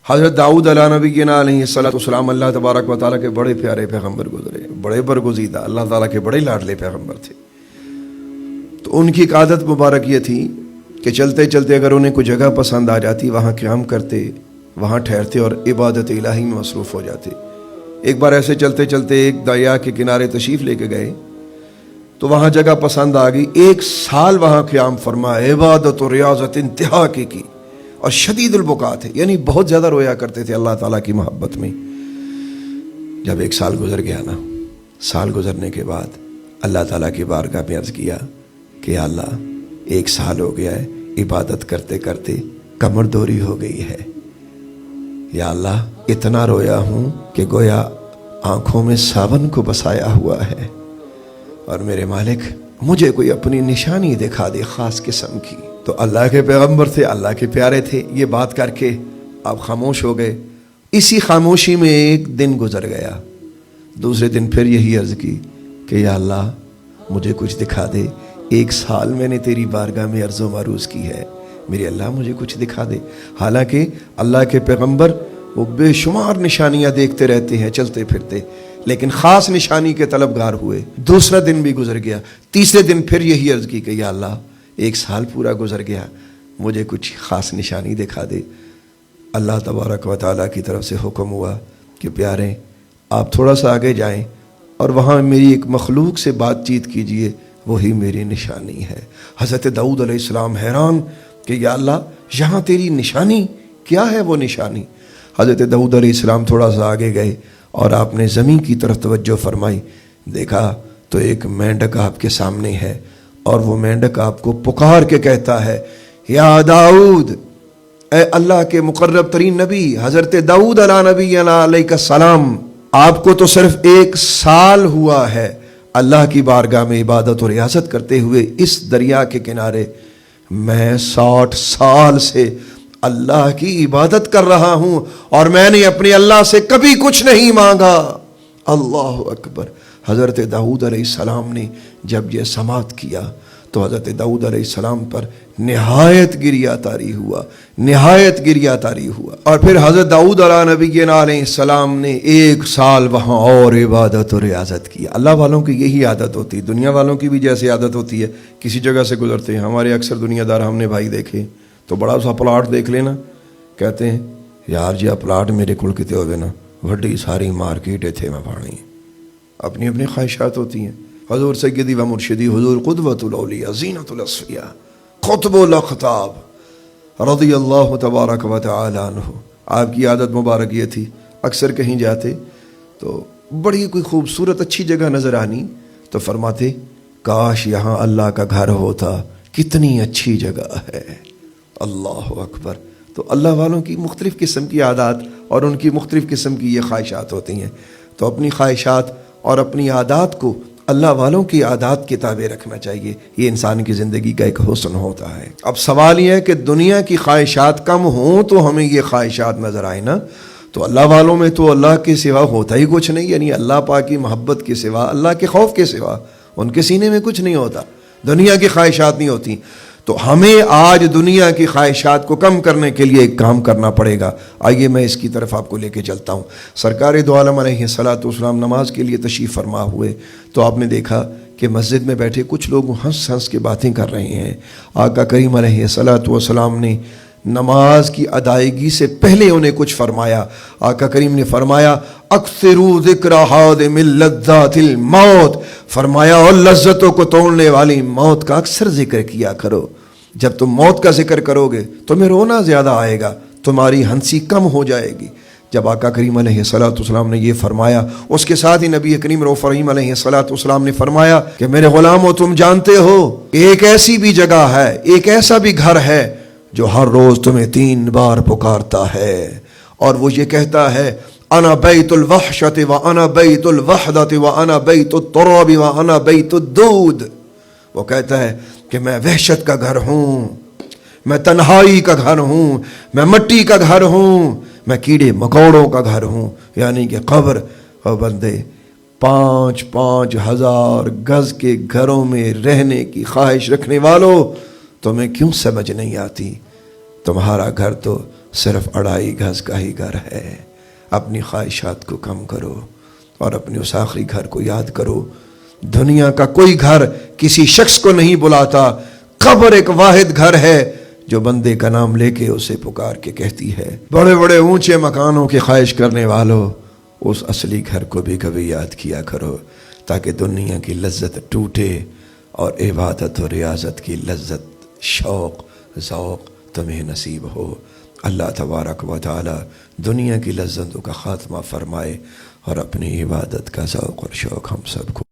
حضرت داؤد علیہ نبی السلام اللہ تبارک و تعالیٰ کے بڑے پیارے پیغمبر گزرے، بڑے برگزیدہ، اللہ تعالیٰ کے بڑے لاڈلے پیغمبر تھے۔ تو ان کی ایک عادت مبارک یہ تھی کہ چلتے چلتے اگر انہیں کوئی جگہ پسند آ جاتی وہاں قیام کرتے، وہاں ٹھہرتے اور عبادت الہی میں مصروف ہو جاتے۔ ایک بار ایسے چلتے چلتے ایک دریا کے کنارے تشریف لے کے گئے تو وہاں جگہ پسند آ گئی، 1 سال وہاں قیام فرما، عبادت و ریاضت انتہا کی اور شدید البکا تھے، یعنی بہت زیادہ رویا کرتے تھے اللہ تعالیٰ کی محبت میں۔ جب 1 سال گزر گیا نا، سال گزرنے کے بعد اللہ تعالیٰ کی بارگاہ میں عرض کیا کہ یا اللہ 1 سال ہو گیا ہے، عبادت کرتے کرتے کمر دوری ہو گئی ہے، یا اللہ اتنا رویا ہوں کہ گویا آنکھوں میں ساون کو بسایا ہوا ہے، اور میرے مالک مجھے کوئی اپنی نشانی دکھا دے خاص قسم کی۔ تو اللہ کے پیغمبر تھے، اللہ کے پیارے تھے، یہ بات کر کے آپ خاموش ہو گئے۔ اسی خاموشی میں 1 دن گزر گیا، دوسرے دن پھر یہی عرض کی کہ یا اللہ مجھے کچھ دکھا دے، 1 سال میں نے تیری بارگاہ میں عرض و معروض کی ہے، میرے اللہ مجھے کچھ دکھا دے۔ حالانکہ اللہ کے پیغمبر وہ بے شمار نشانیاں دیکھتے رہتے ہیں چلتے پھرتے، لیکن خاص نشانی کے طلبگار ہوئے۔ دوسرا دن بھی گزر گیا، تیسرے دن پھر یہی عرض کی کہ یا اللہ 1 سال پورا گزر گیا، مجھے کچھ خاص نشانی دکھا دے۔ اللہ تبارک و تعالیٰ کی طرف سے حکم ہوا کہ پیارے آپ تھوڑا سا آگے جائیں اور وہاں میری ایک مخلوق سے بات چیت کیجئے، وہی میری نشانی ہے۔ حضرت داؤد علیہ السلام حیران کہ یا اللہ یہاں تیری نشانی کیا ہے؟ وہ نشانی حضرت داؤد علیہ السلام تھوڑا سا آگے گئے اور آپ نے زمین کی طرف توجہ فرمائی، دیکھا تو ایک مینڈک آپ کے سامنے ہے، اور وہ مینڈک آپ کو پکار کے کہتا ہے یا داؤد، اے اللہ کے مقرب ترین نبی حضرت داؤد علیہ السلام، آپ کو تو صرف 1 سال ہوا ہے اللہ کی بارگاہ میں عبادت و ریاضت کرتے ہوئے اس دریا کے کنارے، میں 60 سال سے اللہ کی عبادت کر رہا ہوں اور میں نے اپنے اللہ سے کبھی کچھ نہیں مانگا۔ اللہ اکبر۔ حضرت داؤد علیہ السلام نے جب یہ سماعت کیا تو حضرت داؤد علیہ السلام پر نہایت گریہ طاری ہوا، نہایت گریہ طاری ہوا۔ اور پھر حضرت داؤد علیہ السلام نے 1 سال وہاں اور عبادت و ریاضت کی۔ اللہ والوں کی یہی عادت ہوتی ہے، دنیا والوں کی بھی جیسے عادت ہوتی ہے، کسی جگہ سے گزرتے ہیں، ہمارے اکثر دنیا دار ہم نے بھائی دیکھے تو بڑا سا پلاٹ دیکھ لینا، کہتے ہیں یار جی پلاٹ میرے کل کتے ہوئے نا وڈی ساری مارکیٹ تھے میں پانی۔ اپنی اپنی خواہشات ہوتی ہیں۔ حضور سیدی و مرشدی حضور قدوۃ الاولیاء زینۃ الاصفیاء قطب الاقطاب رضی اللہ تبارک و تعالی عنہ، آپ کی عادت مبارک یہ تھی اکثر کہیں جاتے تو بڑی کوئی خوبصورت اچھی جگہ نظر آنی تو فرماتے کاش یہاں اللہ کا گھر ہوتا، کتنی اچھی جگہ ہے۔ اللہ اکبر۔ تو اللہ والوں کی مختلف قسم کی عادات اور ان کی مختلف قسم کی یہ خواہشات ہوتی ہیں، تو اپنی خواہشات اور اپنی عادات کو اللہ والوں کی عادات کے تابع رکھنا چاہیے، یہ انسان کی زندگی کا ایک حسن ہوتا ہے۔ اب سوال یہ ہے کہ دنیا کی خواہشات کم ہوں تو ہمیں یہ خواہشات نظر آئے نا، تو اللہ والوں میں تو اللہ کے سوا ہوتا ہی کچھ نہیں، یعنی اللہ پاک کی محبت کے سوا، اللہ کے خوف کے سوا ان کے سینے میں کچھ نہیں ہوتا، دنیا کی خواہشات نہیں ہوتی۔ تو ہمیں آج دنیا کی خواہشات کو کم کرنے کے لیے ایک کام کرنا پڑے گا۔ آئیے میں اس کی طرف آپ کو لے کے چلتا ہوں۔ سرکار دو عالم علیہ الصلوۃ والسلام نماز کے لیے تشریف فرما ہوئے تو آپ نے دیکھا کہ مسجد میں بیٹھے کچھ لوگ ہنس ہنس کے باتیں کر رہے ہیں۔ آقا کریم علیہ الصلوۃ والسلام نے نماز کی ادائیگی سے پہلے انہیں کچھ فرمایا۔ آقا کریم نے فرمایا اکثروا ذکر حادم لذات الموت، فرمایا اور لذتوں کو توڑنے والی موت کا اکثر ذکر کیا کرو۔ جب تم موت کا ذکر کرو گے تمہیں رونا زیادہ آئے گا، تمہاری ہنسی کم ہو جائے گی۔ جب آقا کریم علیہ الصلوۃ والسلام نے یہ فرمایا، اس کے ساتھ ہی نبی کریم رؤوف رحیم علیہ الصلوۃ والسلام نے فرمایا کہ میرے غلاموں تم جانتے ہو ایک ایسی بھی جگہ ہے، ایک ایسا بھی گھر ہے جو ہر روز تمہیں 3 بار پکارتا ہے، اور وہ یہ کہتا ہے انا بیت الوحشۃ و انا بیت الوحدۃ و انا بیت التراب و انا بیت الدود۔ وہ کہتا ہے کہ میں وحشت کا گھر ہوں، میں تنہائی کا گھر ہوں، میں مٹی کا گھر ہوں، میں کیڑے مکوڑوں کا گھر ہوں، یعنی کہ قبر۔ اور بندے 5,000 ہزار گز کے گھروں میں رہنے کی خواہش رکھنے والوں، تمہیں کیوں سمجھ نہیں آتی؟ تمہارا گھر تو صرف 2.5 گز کا ہی گھر ہے. اپنی خواہشات کو کم کرو اور اپنے اس آخری گھر کو یاد کرو. دنیا کا کوئی گھر کسی شخص کو نہیں بلاتا. قبر ایک واحد گھر ہے جو بندے کا نام لے کے اسے پکار کے کہتی ہے. بڑے بڑے اونچے مکانوں کی خواہش کرنے والوں، اس اصلی گھر کو بھی کبھی یاد کیا کرو تاکہ دنیا کی لذت ٹوٹے اور عبادت و ریاضت کی لذت، شوق، ذوق تمہیں نصیب ہو. اللہ تبارک و تعالی دنیا کی لذتوں کا خاتمہ فرمائے اور اپنی عبادت کا ذوق اور شوق ہم سب کو